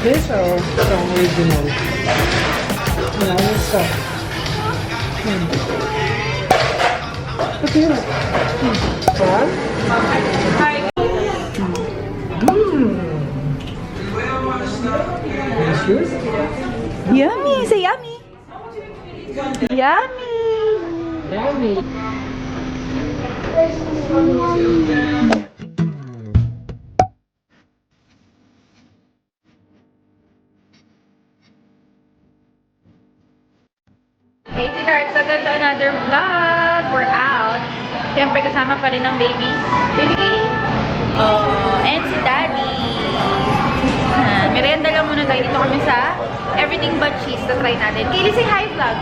Fish or from original? Yeah, what's that? Okay. What? Delicious. Yummy! Say yummy! Yummy! Yummy. Hey, sweethearts, welcome to another vlog. We're out. Siyempre, kasama pa rin ng baby. Baby! Oh, and si Daddy. Merienda lang muna tayo. Dito kami sa Everything But Cheese. Try natin. Kaylee, say hi, vlog.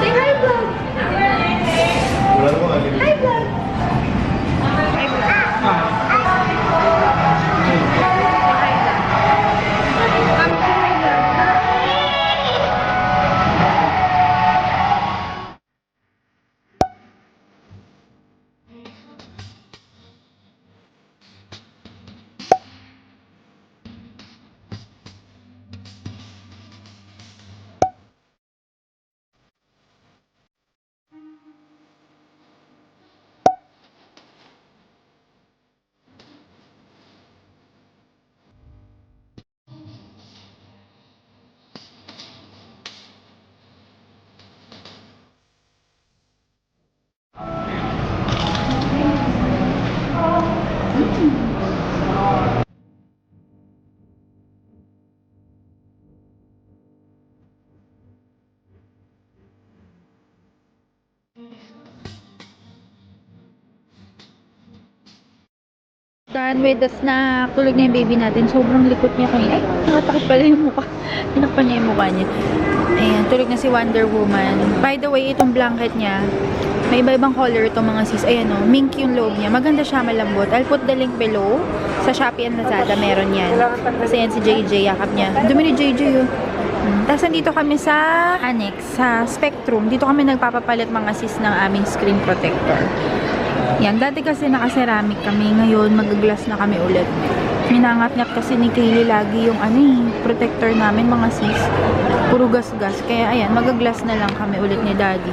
Say hi, vlog. Hi, vlog. Hi, vlog. Done with the snack. Tulog na yung baby natin. Sobrang likot niya kanina. Ay, nakatakip pala yung mukha. Tinakpan niya yung mukha niya. Ayan, tulog na si Wonder Woman. By the way, itong blanket niya, may iba-ibang color itong mga sis. Ayan o, mink yung loob niya. Maganda siya, malambot. I'll put the link below. Sa Shopee and Lazada, meron yan. Kasi yan si JJ, yakap niya. Dumi ni JJ yun. Tapos nandito kami sa Annex, sa Spectrum. Dito kami nagpapapalit mga sis ng aming screen protector. Yan, dati kasi naka-ceramic kami. Ngayon, mag-glass na kami ulit. Minangat-ngat kasi ni Kaylee lagi yung protector namin, mga sis. Puro gas-gas. Kaya ayan, mag-glass na lang kami ulit ni Daddy.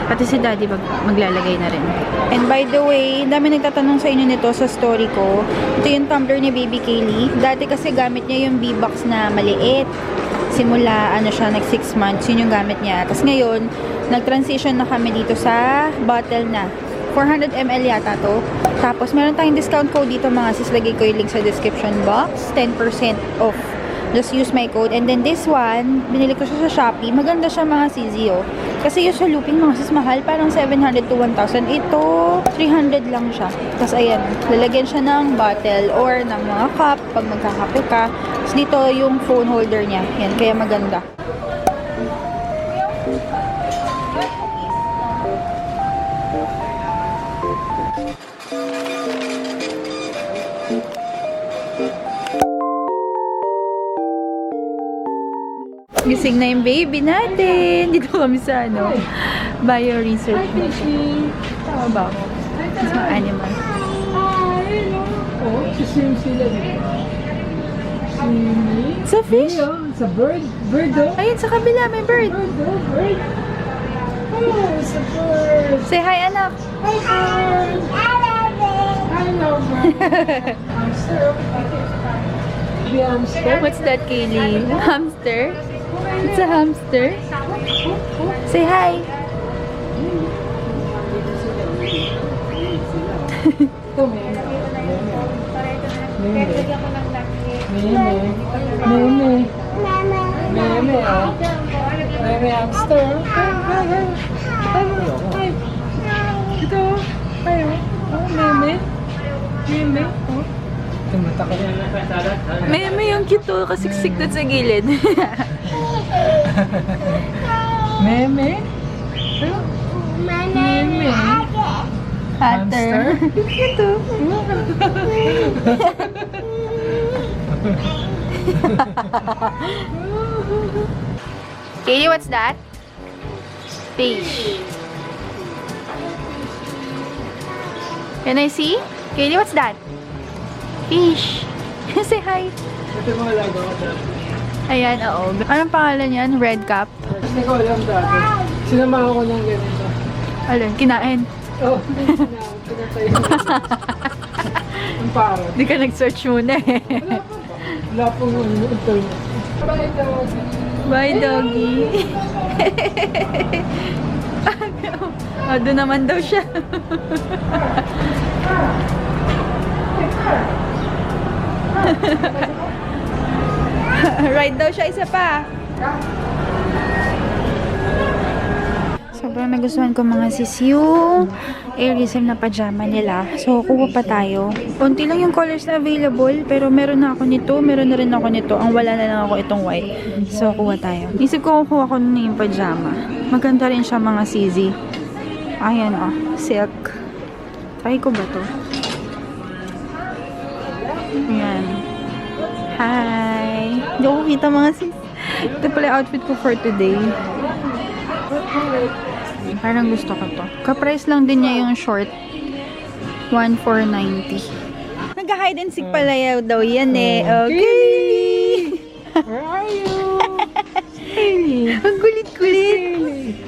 Pati si Daddy maglalagay na rin. And by the way, dami nagtatanong sa inyo nito sa story ko. Ito yung tumbler ni Baby Kaylee. Dati kasi gamit niya yung B-box na maliit. Simula, siya, nag 6 months. Yun yung gamit niya. Tapos ngayon, nag-transition na kami dito sa bottle na. 400 ml yata to. Tapos, meron tayong discount code dito mga sis. Lagay ko yung link sa description box. 10% off. Just use my code. And then this one, binili ko siya sa Shopee. Maganda siya mga sis, oh. Kasi yung sa looping mga sis, mahal. Parang 700 to 1,000. Ito, 300 lang siya. Tapos, ayan. Lalagyan siya ng bottle or ng mga cup pag magkakape ka. Tapos, dito yung phone holder niya. Yan, kaya maganda. Gising na yung baby natin. Dito kami sa bio research. Tama ba? Sa mga animal. Oh, sising sila dito. Sini. Sa fish? Sa bird. Bird, oh. Ayun, sa kabila may bird. Bird, oh. Bird. Oh, sa bird. Say hi, anak. Hi, bird. I love bird. Hamster. The hamster. What's that, Kaylee? Hamster? It's a hamster. Say hi. Ito, meme. Meme, oh. Meme hamster. Ito, ayo. Oh, meme. Meme, oh. Tumata ka rin. May yung cute to, kasiksik doon sa gilid. Meme? Meme? Hatter. Ito. Kaylee, what's that? Fish. Can I see? Kaylee, what's that? Fish. Say hi. Ito yung mga lagaw ko dati. Ayan, oo. Anong pangalan yan? Red Cap? Hindi ko alam dati. Sinamahan ko ng ganito. Alin? Kinain? Oo, pinatay ko. Ang parang. Hindi ka nag-search muna eh. Wala pong internet. Bye, doggy. Bye, doggy. Doon naman daw siya. Ride daw siya, isa pa. Sobrang nagustuhan ko mga sis yung Airism na pajama nila. So, kuha pa tayo. Konti lang yung colors na available, pero meron na ako nito, meron na rin ako nito. Ang wala na lang ako itong white. So, kuha tayo. Isip ko kukuha ko na yung pajama. Maganda rin siya mga CZ. Ayan oh, silk. Try ko ba to? Ayan. Hi! Hindi ko kita mga sis. Ito pala yung outfit ko for today. Parang gusto ko to. Ka-price lang din niya yung short. 1,490. Nag-hide and seek pala daw yan eh. Okay! Where are you? Kaylee. Ang kulit-kulit.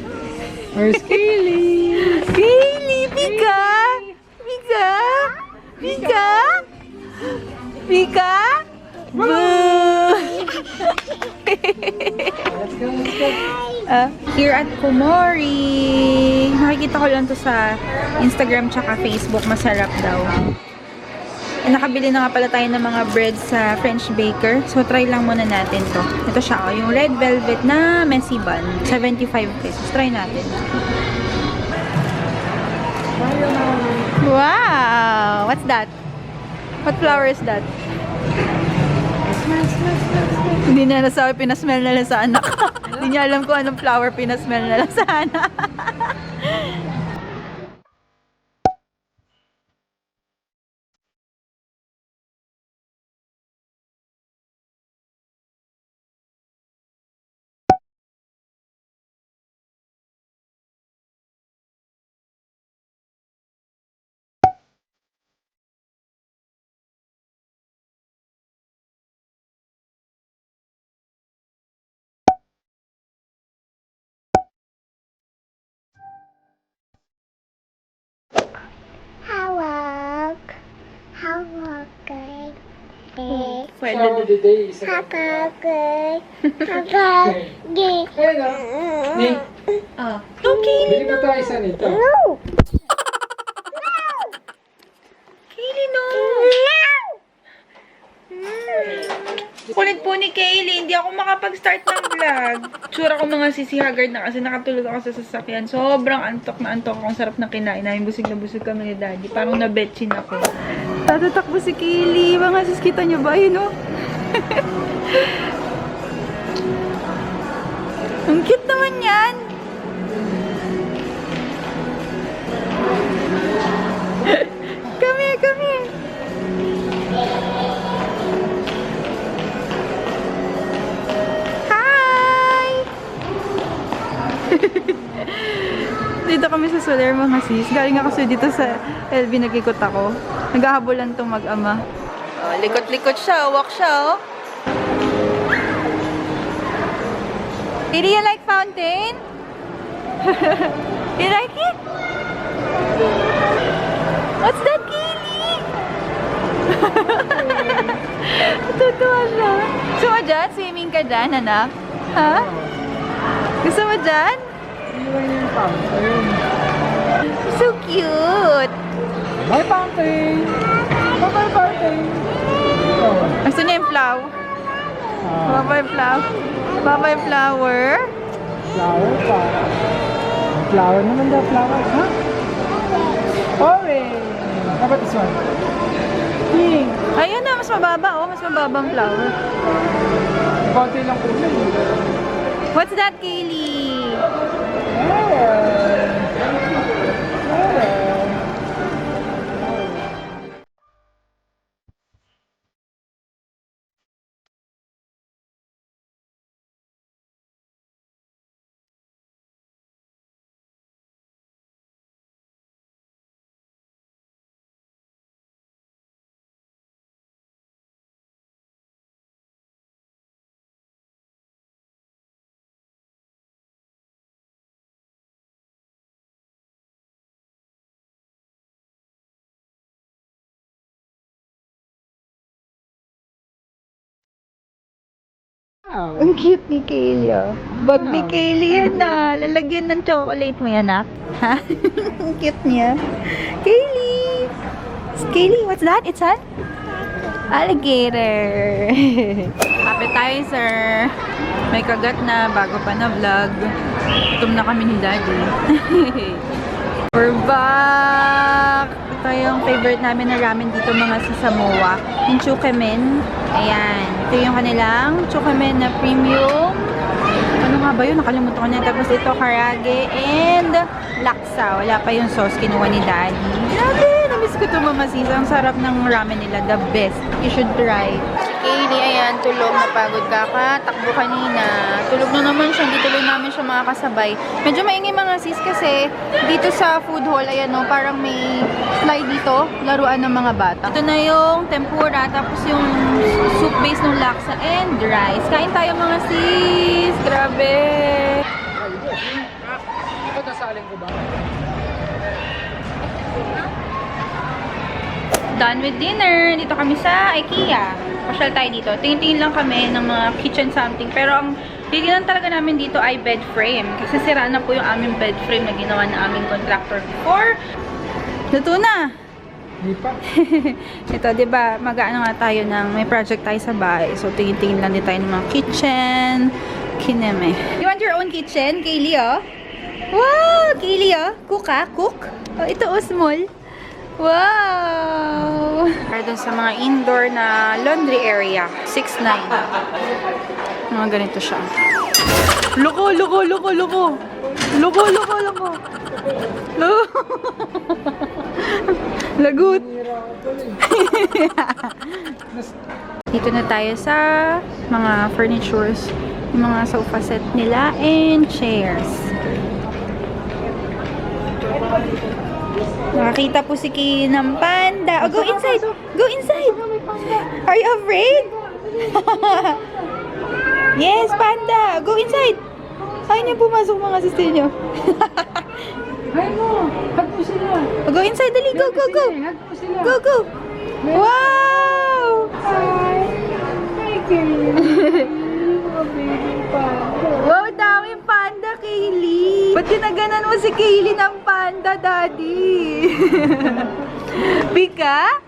Where's Kaylee? Kaylee! Pika! Pika! Pika! Pika! Boo! Let's go, let's go. Here at Kumori. Nakikita ko lang to sa Instagram tsaka Facebook. Masarap daw. Nakabili na nga pala tayo ng mga bread sa French Baker. So, try lang muna natin to. Ito siya, oh, yung red velvet na messy bun. 75 pesos. Try natin. Wow! What's that? What flower is that? Hindi niya nasabi, pinasmell na lang sa anak. Hindi niya alam kung anong flower pinasmell na lang sa anak. Hawak. Hawak. Pwede Shower the day. Isa lang. Hawak. Hawak. Ayun o. Nick, Ah. Okay, bili mo tayo isa nito. No. Kaylee, no. Kulit po ni Kaylee, hindi ako makapag-start ng vlog. Tsura ko mga sisi haggard na kasi nakatulog ako sa sasakyan. Sobrang antok na antok ako. Ang sarap na kinain namin. Busog na busog kami ni Daddy. Parang nabetchin ako. Tatatakbo si Kaylee. Mga sis, kita niyo ba? Yun, no? Ang cute naman yan. Come here, come here. Hi! Dito kami sa Soler mga sis. Galing ako dito sa LV, nag-ikot ako. Naghahabulan tong mag-ama. Oh, likot-likot siya, walk siya, oh. Do you like fountain? You like it? What's that, Kaylee? Tutuwa siya. Gusto mo dyan? Swimming ka dyan, anak? Ha? Gusto mo dyan? Iwan niyo yung fountain. So cute! Bye, fountain! Bye, fountain! Oh. Gusto niya yung flower? Bye-bye flower. Bye-bye flower. Flower pa. Flower naman daw, flower. Huh? Orange! How about this one? Pink! Ayun na, mas mababa. Oh, mas mababang flower. Konti lang kulay. What's that, Kaylee? Wow. Ang cute ni Kaylee, oh. Bag ni Kaylee yan, ah. Lalagyan ng chocolate mo yan, ah. Ha? Ang cute niya. Kaylee! Kaylee, what's that? It's an alligator. Appetizer. May kagat na bago pa na vlog. Gutom na kami ni Daddy. We're back! Ito yung favorite namin na ramen dito mga sa Samoa. Yung Chukemen. Ayan. Ito yung kanilang Chukemen na premium. Ano nga ba yun? Nakalimutan ko na. Tapos ito karage and laksa. Wala pa yung sauce. Kinuha ni Daddy. Grabe! Namiss ko ito mga sis. Ang sarap ng ramen nila. The best. You should try. Si Kaylee, ayan. Tulog. Napagod ka. Takbo kanina. Tulog na naman siya. Hindi tuloy namin siya makakasabay. Medyo maingay mga sis kasi dito sa food hall, ayan no, parang may slide dito. Laruan ng mga bata. Ito na yung tempura. Tapos yung soup base ng laksa and rice. Kain tayo mga sis. Grabe. Ito nasaling ko ba? Done with dinner. Dito kami sa IKEA. Pasyal tayo dito. Tingin-tingin lang kami ng mga kitchen something. Pero ang titignan talaga namin dito ay bed frame. Kasi sira na po yung aming bed frame na ginawa na aming contractor before. Luto na! Hindi pa. Ito, diba, mag-ano nga tayo ng may project tayo sa bahay. So, tingin-tingin lang din tayo ng mga kitchen. Kineme. You want your own kitchen, Kaylee, oh? Wow! Kaylee, oh? Cook, ah? Cook? Oh, ito, oh, small. Wow! Para dun sa mga indoor na laundry area. 6'9". Mga ganito siya. Loko, loko, loko, loko! Loko, loko, loko! Loko! Lagut! Dito na tayo sa mga furnitures. Yung mga sofa set nila and chairs. Nakakita po si Kay ng panda. Oh, go inside! Go inside! Are you afraid? Yes, panda! Go inside! Ayaw niya pumasok mga sister niyo. Ay mo! Hug mo sila! Oh, go inside, dali! Go, go, go! Hug mo sila! Go, go! Wow! Hi! Hi, Kaylee! Mga baby panda! Wow, daming panda, Kaylee! Ba't ginaganan mo si Kaylee ng panda, Daddy? Pika?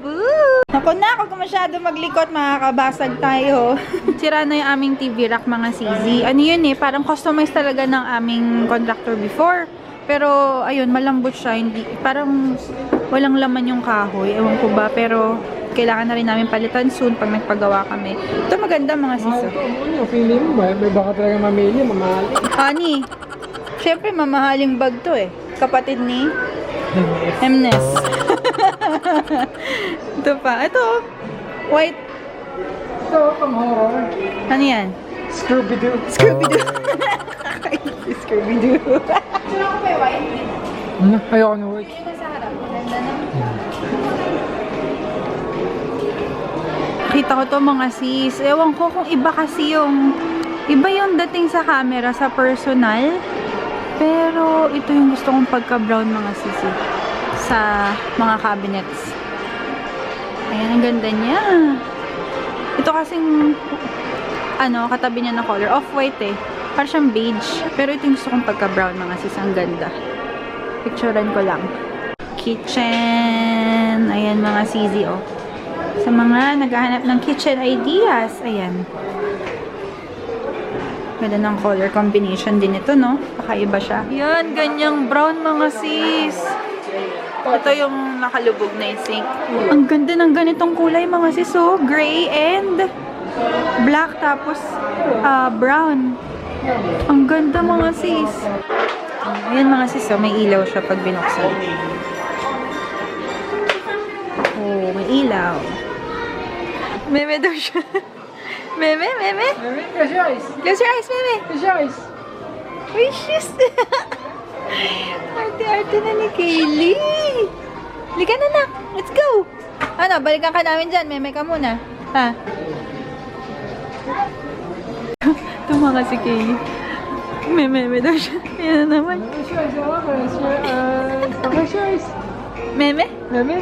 Boo! Naku na, kung masyado maglikot, makakabasag tayo. Sira na yung aming TV rack, mga CZ. Ano yun eh, parang customized talaga ng aming contractor before. Pero, ayun, malambot siya. Hindi, parang walang laman yung kahoy. Ewan ko ba, pero kailangan na rin namin palitan soon pag nagpagawa kami. Ito maganda, mga Mahal siso. ko mo niyo. Feeling mo ba? May baka talaga mamili. Mamahal. Honey, syempre mamahaling bag to eh. Kapatid ni Mnes. Ito pa. Ito, white. Ito, pang horror. Ano yan? Scooby-Doo. Scooby-Doo. Scooby-Doo. Sino ako may white? Ayoko na work. Yung sa harap. Maganda na. Kita ko to mga sis. Ewan ko kung iba kasi yung iba yung dating sa camera, sa personal. Pero ito yung gusto kong pagka-brown mga sisi sa mga cabinets. Ayan, ang ganda niya. Ito kasing ano, katabi niya na color. Off-white eh. Parang siyang beige. Pero ito yung gusto kong pagka-brown mga sis. Ang ganda. Picturean ko lang. Kitchen. Ayan mga sisi oh. Sa mga naghahanap ng kitchen ideas. Ayan. Ganda ng color combination din ito, no? Kakaiba siya. Yan, ganyang brown mga sis. Ito yung nakalubog na yung sink. Ang ganda ng ganitong kulay mga sis, oh. Gray and black tapos brown. Ang ganda mga sis. Ayan mga sis, oh. May ilaw siya pag binuksan. Oh, may ilaw. Meme daw siya. Meme, meme. Close your eyes. Close your eyes, meme. Close your eyes. Uy, sis. Arte-arte na ni Kaylee. Lika na na. Let's go. Ano, balikan ka namin dyan. Meme ka muna. Ha? Tumanga si Kaylee. Meme daw siya. Yan na naman. Close your eyes. Close your eyes. Close your eyes. Meme? Meme.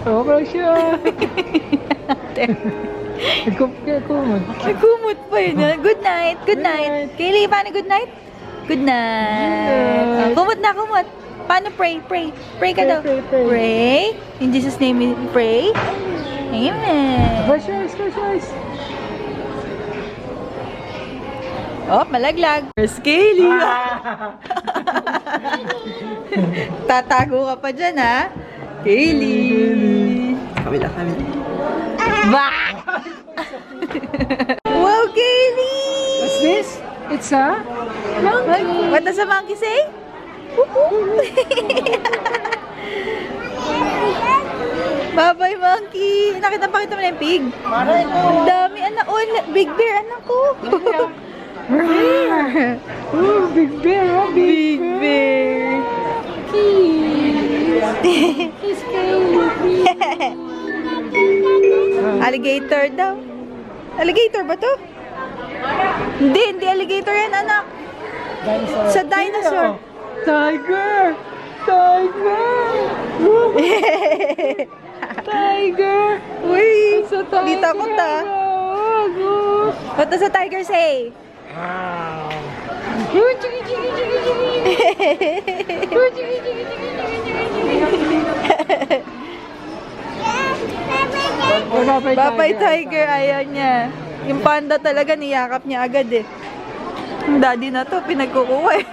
Close your eyes. Kumot. Nagkumot pa yun. Good night. Good night. Kaylee, paano good night? Good night. Kumot na, kumot. Paano pray? Pray. Pray ka daw. Pray. In Jesus' name we pray. Amen. Close your eyes, close your eyes. Oh, malaglag. Where's Kaylee? Tatago ka pa dyan, ha? Kaylee. Kabila. Bah! Wow, Kaylee! What's this? It's a monkey. What does a monkey say? Bye-bye, monkey. Pakita mo na yung pig. Ang dami, anak. Oh, big bear, anak ko. Oh, big bear, oh, Big bear. He's Kaylee. Alligator daw. Alligator ba to? Hindi alligator yan, anak. Dinosaur. Sa dinosaur. Tiger. Tiger. Uy, It's a tiger. di takot ah. Oh, What does a tiger say? oh, chiki, chiki, chiki, chiki. Oh, chiki, chiki, chiki, chiki, chiki. Oh, Bye-bye, tiger. Ayaw niya. Yung panda talaga, niyakap niya agad eh. Yung daddy na to, pinagkukuha eh.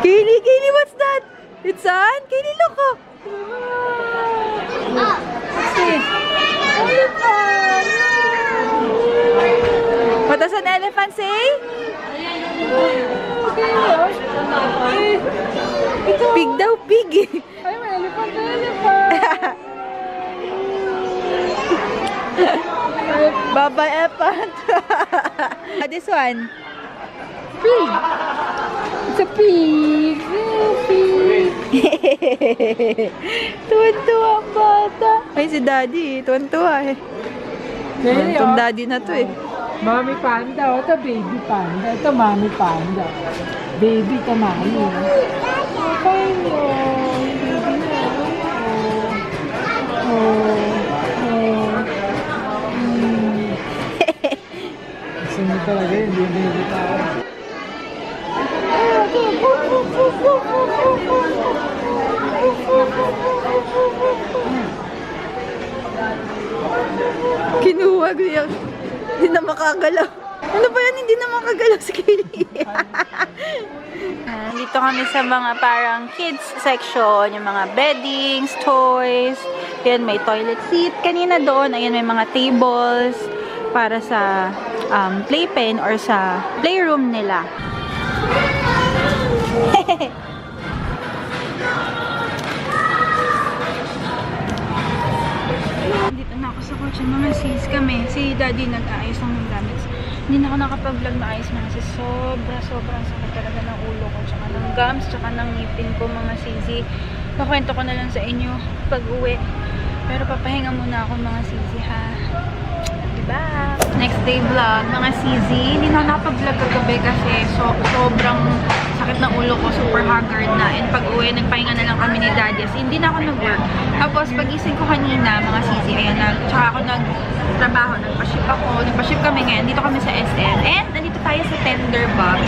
Kaylee, what's that? It's an? Kaylee, look oh. What's this? Elephant! What does an elephant say? Pig daw, pig eh. Ay, may elephant. Bye-bye, elephant. This one. Pig. It's a pig. Pig. Tuwan-tuwa ang bata. Ay, si daddy, tuwan-tuwa eh. Itong daddy na to eh. Mommy panda. Ito baby panda. Ito mommy panda. Baby to mommy. Okay mo. Baby na. Gusto mo talaga yun. Baby tao. Kinuha ko yan. Hindi na makagalaw. Ano ba yan? Hindi na makagalaw si Kaylee. Dito kami sa mga parang kids section. Yung mga beddings, toys. Yan, may toilet seat. Kanina doon, ayan, may mga tables para sa playpen or sa playroom nila. Dito na ako sa kotse, mga sis kami. Si daddy nag-aayos lang ng gamit. Hindi na ako nakapag-vlog na ayos mga sis. Sobrang sakit talaga ng ulo ko, tsaka ng gums, tsaka ng ngipin ko mga sisi. Pakwento ko na lang sa inyo pag uwi. Pero papahinga muna ako mga sisi ha. Diba? Next day vlog, mga sisi. Hindi na ako nakapag-vlog kagabi kasi sobrang sakit ng ulo ko, super haggard na. And pag uwi, nagpahinga na lang kami ni daddy. As hindi na ako nag-work. Tapos pagising ko kanina, mga sisi, ayan, tsaka ako nagtrabaho, nagpa-ship kami ngayon. Dito kami sa SM. And nandito tayo sa Tender Box.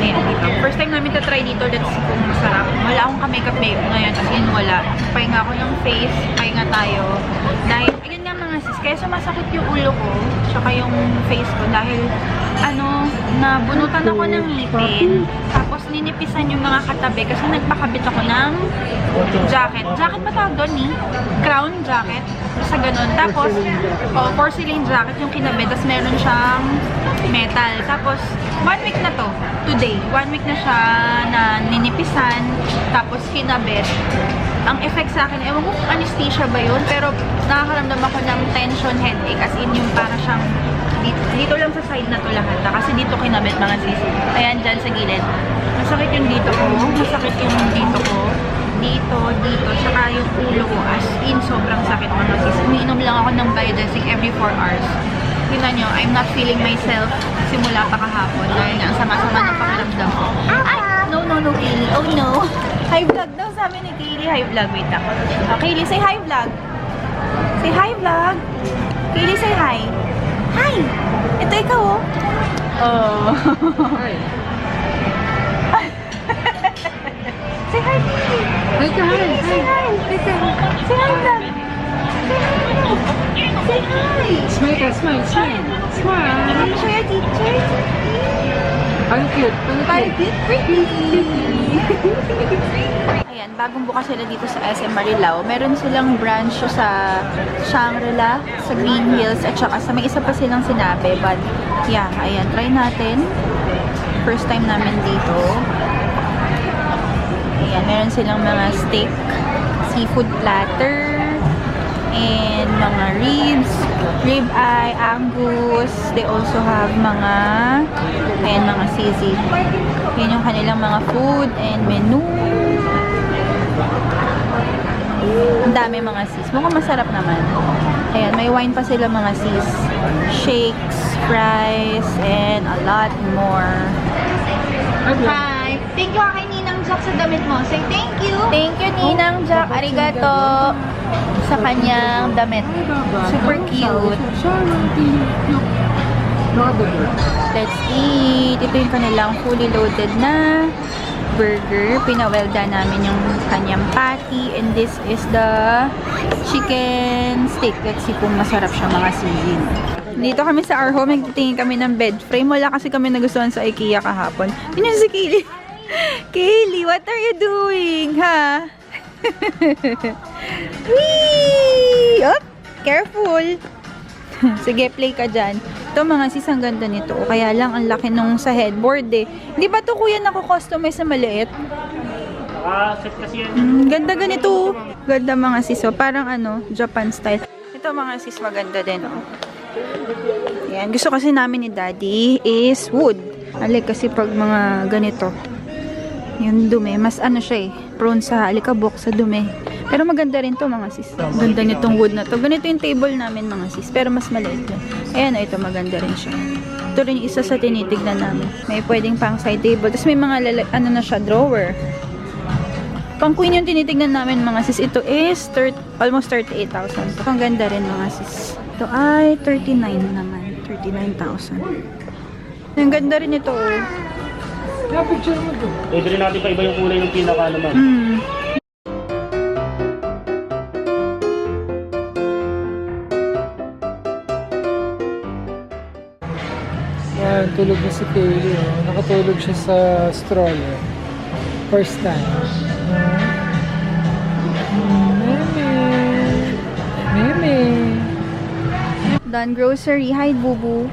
Ayan, dito. First time namin try dito. Let's see kung masarap. Wala akong ka-makeup ngayon. As in, wala. Pahinga ako ng face. Pahinga tayo. Dahil, ayun nga mga sis, kaya sumasakit yung ulo ko. Tsaka yung face ko. Dahil, nabunutan ako ng ngipin. Tapos, ninipisan yung mga katabi. Kasi nagpakabit ako ng jacket. Jacket ba tawag doon eh? Crown jacket. Basta ganun. Tapos, porcelain jacket yung kinabit. Tapos, meron siyang metal. Tapos, 1 week na to. Today. 1 week na siya na ninipisan. Tapos, kinabit. Ang effect sa akin, ewan ko kung anesthesia ba yun, pero nakakaramdam ako ng tension headache. As in, yung para siyang dito lang sa side na to lahat. Kasi dito kinabit mga sisi. Ayan, dyan sa gilid. Masakit yung dito ko. Masakit yung dito ko. Dito, tsaka yung ulo ko. As in, sobrang sakit mga sisi. Umiinom lang ako ng Biodesic every 4 hours. Tingnan nyo, I'm not feeling myself simula pa kahapon. Dahil nga, ang sama-sama ng pakiramdam ko. Ay! No, Kaylee. Oh, no. Hi vlog daw sabi ni Kaylee. Hi vlog. Wait ako. Kaylee, say hi vlog. Say hi vlog. Kaylee, say hi. Hi! Ito ikaw, oh. Oh. Say hi, Kaylee. Hi ka, hi. Say hi. Say hi na. Say hi na. Say hi. Smile ka, smile, smile. Smile. Show your teacher. Ang cute, ang cute. Pretty. Ayan, bagong bukas sila dito sa SM Marilao. Meron silang branch sa Shangri-La, sa Green Hills, at saka sa may isa pa silang sinabi. But, yeah, ayan, try natin. First time namin dito. Ayan, meron silang mga steak, seafood platter, and mga ribs, rib eye, angus. They also have mga, ayan, mga sisig. Yan yung kanilang mga food and menu. Ang dami mga sis. Mukhang masarap naman. Ayan, may wine pa sila mga sis. Shakes, fries, and a lot more. Hi! Thank you kay Ninang Jack sa damit mo. Say thank you. Thank you, Ninang Jack. Arigato sa kanyang damit. Super cute. Let's eat. Ito yung kanilang fully loaded na burger. Pinawelda namin yung kanyang patty. And this is the chicken steak. Let's see kung masarap siya mga season. Dito kami sa our home. Nagtitingin kami ng bed frame. Wala kasi kami nagustuhan sa IKEA kahapon. Yun yung si Kaylee. Kaylee, what are you doing? Ha? Whee! Oh, careful! Sige, play ka dyan. Ito mga sis, ang ganda nito. Kaya lang, ang laki nung sa headboard eh. Hindi ba ito kuya nako-customize na maliit? Set kasi yan. Ganda ganito. Ganda mga sis. Oh. Parang ano, Japan style. Ito mga sis, maganda din. Oh. Yan. Gusto kasi namin ni Daddy is wood. Alik kasi pag mga ganito, yung dumi, mas ano siya eh, prone sa alikabok, sa dumi. Pero maganda rin to mga sis. Ganda nitong wood na to. Ganito yung table namin mga sis, pero mas maliit lang. Ayan, ito maganda rin siya. Ito rin yung isa sa tinitignan namin. May pwedeng pang side table. Tapos may mga ano na siya, drawer. Pang queen yung tinitignan namin mga sis. Ito is almost 38,000. Ang ganda rin mga sis. Ito ay 39 naman. 39,000. Ang ganda rin ito. Kaya picture mo doon. Pwede rin natin pa iba yung kulay ng pinaka naman. Yan, tulog na si Kaylee. Oh. Nakatulog siya sa stroller. First time. Meme. Meme. Done grocery. Hi, Bubu.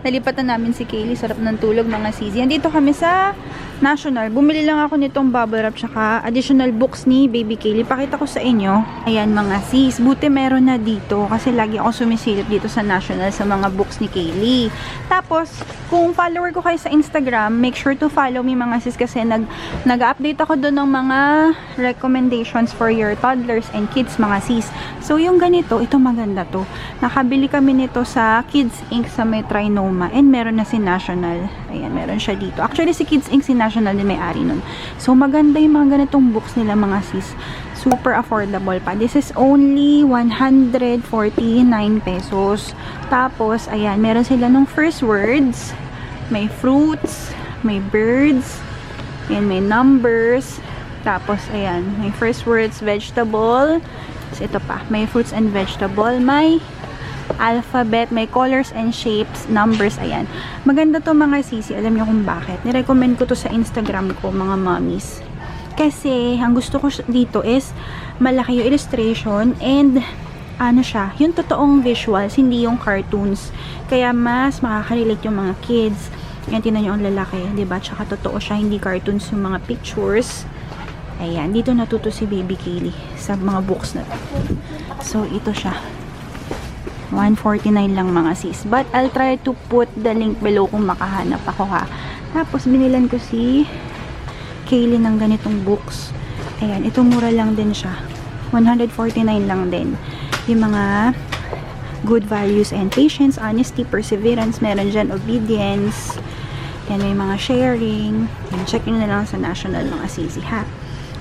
Nalipatan namin si Kaylee. Sarap ng tulog, mga sisi. Andito kami sa National. Bumili lang ako nitong bubble wrap tsaka additional books ni Baby Kaylee. Pakita ko sa inyo. Ayan, mga sis. Buti meron na dito kasi lagi ako sumisilip dito sa National sa mga books ni Kaylee. Tapos, kung follower ko kayo sa Instagram, make sure to follow me mga sis kasi nag-update ako doon ng mga recommendations for your toddlers and kids mga sis. So, yung ganito, ito maganda to. Nakabili kami nito sa Kids Inc. sa may Trinoma and meron na si National. Ayan, meron siya dito. Actually, si Kids Inc. si National din may-ari nun. So, maganda yung mga ganitong books nila mga sis. Super affordable pa. This is only 149 pesos. Tapos, ayan, meron sila nung first words. May fruits, may birds, and may numbers. Tapos, ayan, may first words, vegetable. So, ito pa. May fruits and vegetable. May alphabet, may colors and shapes, numbers, ayan. Maganda to mga sisi. Alam niyo kung bakit. Nirecommend ko to sa Instagram ko, mga mommies. Kasi, ang gusto ko dito is malaki yung illustration and ano siya, yung totoong visuals, hindi yung cartoons. Kaya mas makaka-relate yung mga kids. Ayan, tinan nyo ang lalaki, diba? Tsaka totoo siya, hindi cartoons yung mga pictures. Ayan, dito natuto si Baby Kaylee sa mga books na to. So, ito siya. 149 lang mga sis. But, I'll try to put the link below kung makahanap ako ha. Tapos, binilan ko si Kaylee ng ganitong books. Ayan, ito mura lang din siya. 149 lang din. Yung mga good values and patience, honesty, perseverance, meron dyan, obedience. Yan, may mga sharing. Yan, check nyo na lang sa National mga sisi ha.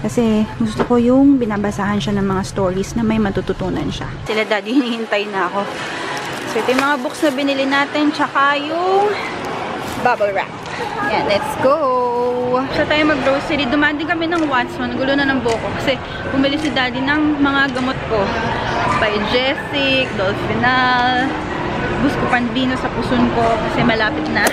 Kasi gusto ko yung binabasahan siya ng mga stories na may matututunan siya. Sila daddy, hinihintay na ako. So, ito yung mga books na binili natin, tsaka yung bubble wrap. Yan, let's go! Sa tayo mag-grocery, dumaan din kami ng Watson. Nagulo na ng buko kasi bumili si Daddy ng mga gamot ko. Biogesic, Dolphinal, Buscopan-Bino sa puson ko kasi malapit na.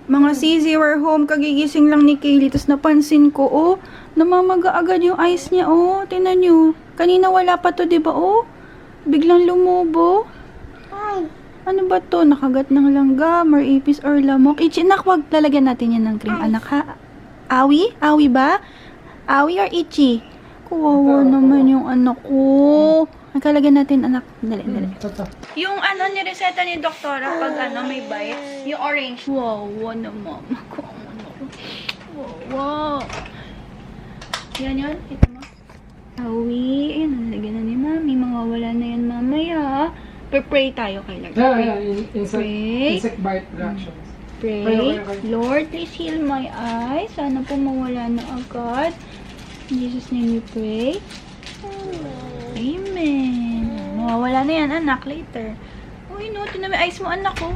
Mga CZ, we're home. Kagigising lang ni Kaylee. Tapos napansin ko, oh, namamaga agad yung eyes niya, oh. Tingnan nyo. Kanina wala pa to, diba, oh? Biglang lumubo. Ano ba to? Nakagat ng langgam or ipis or lamok. Ichi, nak, wag lalagyan natin yan ng cream, anak, ha? Awi? Awi ba? Awi or Ichi? Kawawa naman yung anak ko. Nagkalagyan natin, anak. Dali, dali. Yung ano, nireseta ni doktora pag ano, may bite. Yung orange. Wow, na mama ko. Wow. Yan yun. Ito mo. Awi. Ayan, nalagyan na ni mami. Mawawala na yan mamaya. Pray tayo kay Lord. Insect bite reactions. Pray. Okay. Lord, please heal my eyes. Sana po mawala na agad. In Jesus' name we pray. Amen. Mawawala na yan, anak, later. Uy, no, ito na may eyes mo, anak, ko.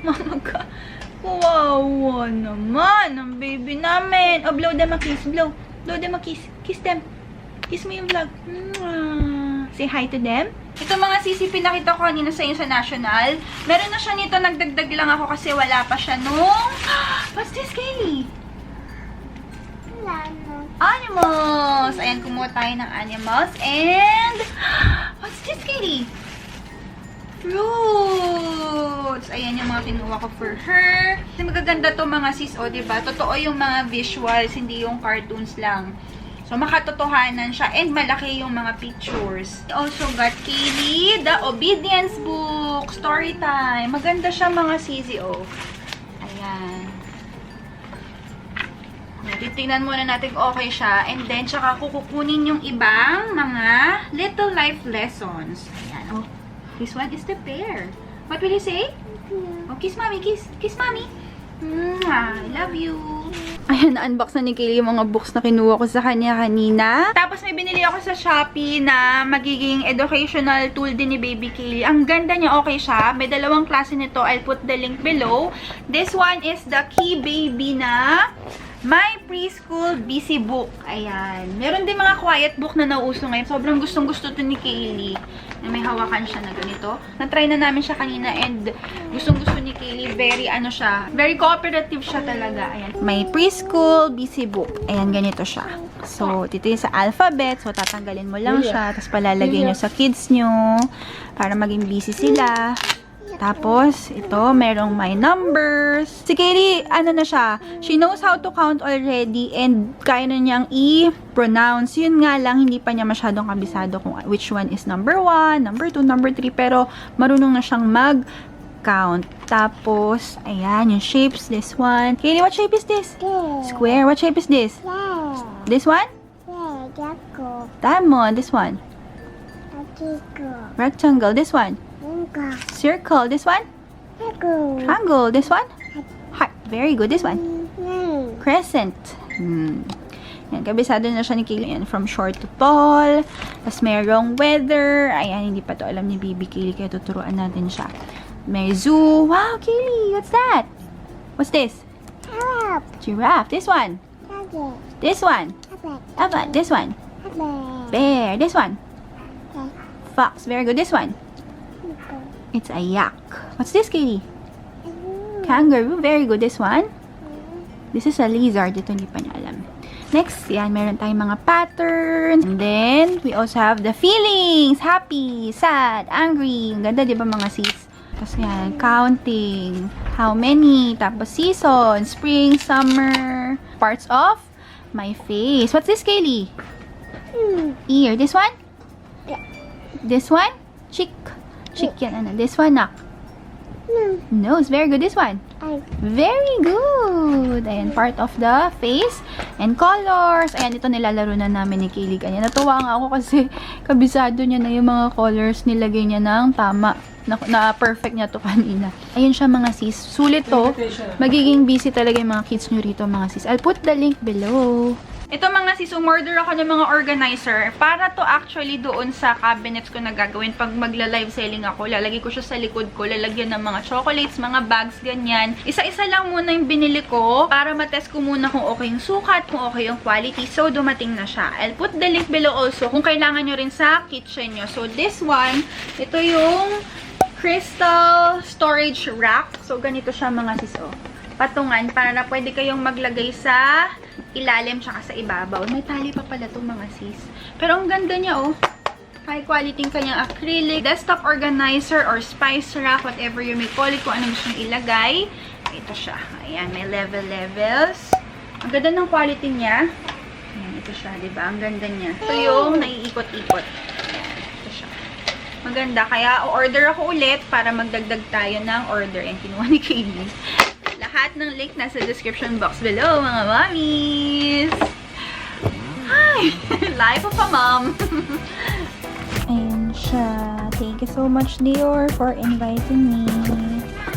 Mama ka. Wow, naman. Ang baby namin. Oh, blow them a kiss. Blow. Blow them a kiss. Kiss them. Kiss mo yung vlog. Say hi to them. Ito mga sisi, pinakita ko kanina sa inyo sa National. Meron na siya nito. Nagdagdag lang ako kasi wala pa siya nung... What's this, Kaylee? Animals! Ayan, kumuha tayo ng animals. And... What's this, Kaylee? Fruits! Ayan yung mga kinuha ko for her. Kasi magaganda to mga sis, o, diba? Totoo yung mga visuals, hindi yung cartoons lang. So, makatotohanan siya. And malaki yung mga pictures. I also got Kaylee, the Obedience Book. Story time. Maganda siya mga CZO. Ayan. Titingnan muna natin kung okay siya. And then, tsaka kukunin yung ibang mga little life lessons. Ayan. Oh, this one is the pear. What will you say? Oh, kiss mommy. Kiss. Kiss mommy. I love you. Ayan, na-unbox na ni Kaylee yung mga books na kinuha ko sa kanya kanina. Tapos may binili ako sa Shopee na magiging educational tool din ni Baby Kaylee. Ang ganda niya, okay siya. May dalawang klase nito. I'll put the link below. This one is the Key Baby na My Preschool Busy Book. Ayan. Meron din mga quiet book na nauso ngayon. Sobrang gustong-gusto to ni Kaylee. Na may hawakan siya na ganito. Na-try na namin siya kanina and gustong-gusto ni Kaylee. Very ano siya. Very cooperative siya talaga. Ayan. My Preschool Busy Book. Ayan, ganito siya. So, dito yung sa alphabet. So, tatanggalin mo lang siya. Tapos palalagay nyo sa kids nyo. Para maging busy sila. Tapos, ito, merong my numbers. Si Kaylee, ano na siya, she knows how to count already and kaya na niyang i-pronounce. Yun nga lang, hindi pa niya masyadong kabisado kung which one is number 1, number 2, number 3, pero marunong na siyang mag-count. Tapos, ayan, yung shapes, this one. Kaylee, what shape is this? Square. What shape is this? This one? Diamond. This one? Rectangle. This one? Circle. This one? Triangle. This one? Heart. Very good. This one? Crescent. Yan, kabisado na siya ni Kaylee. Yan, from short to tall. Tapos merong weather. Ayan, hindi pa to alam ni Baby Kaylee, kaya tuturuan natin siya. May zoo. Wow, Kaylee, what's that? What's this? Giraffe. This one? This one? Elephant. This one? Bear. This one? Fox. Very good. This one? It's a yak. What's this, Kaylee? Kangaroo. Very good. This one? This is a lizard. Ito hindi pa niya alam. Next, yan. Meron tayong mga patterns. And then, we also have the feelings. Happy, sad, angry. Ang ganda, di ba mga sis? Tapos yan, counting. How many? Tapos season. Spring, summer. Parts of my face. What's this, Kaylee? Ear. This one? This one? Cheek. Cheek yan, ano. This one, nak. Nose. Very good. This one. Very good. Ayan, part of the face. And colors. Ayan, ito nilalaro na namin ni Kaylee. Kanya natuwa nga ako kasi kabisado niya na yung mga colors. Nilagay niya ng tama. Na perfect niya to kanina. Ayun siya mga sis. Sulit to. Magiging busy talaga yung mga kids nyo rito mga sis. I'll put the link below. Ito mga sis, umorder ako ng mga organizer para to actually doon sa cabinets ko na gagawin. Pag magla-live selling ako, lalagay ko siya sa likod ko, lalagyan ng mga chocolates, mga bags, ganyan. Isa-isa lang muna yung binili ko para matest ko muna kung okay yung sukat, kung okay yung quality. So, dumating na siya. I'll put the link below also kung kailangan nyo rin sa kitchen nyo. So, this one, ito yung crystal storage rack. So, ganito siya mga sis, oh. Patungan para na pwede kayong maglagay sa ilalim tsaka sa ibabaw. May tali pa pala itong mga sis. Pero ang ganda niya, oh. High quality yung kanyang acrylic, desktop organizer or spice rack, whatever you may call it, kung ano gusto nyo ilagay. Ito siya. Ayan, may levels. Ang ganda ng quality niya. Ayan, ito siya, diba? Ang ganda niya. Ito yung naiikot-ikot. Ayan, ito siya. Maganda. Kaya, order ako ulit para magdagdag tayo ng order. And kinuha ni Katie. Lahat ng link nasa description box below, mga mommies! Hi! Life of a mom! Ayan siya. Thank you so much, Dior, for inviting me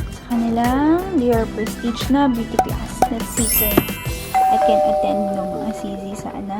sa kanilang Dior Prestige na beauty class. Let's see kung I can attend ng mga sisi sana.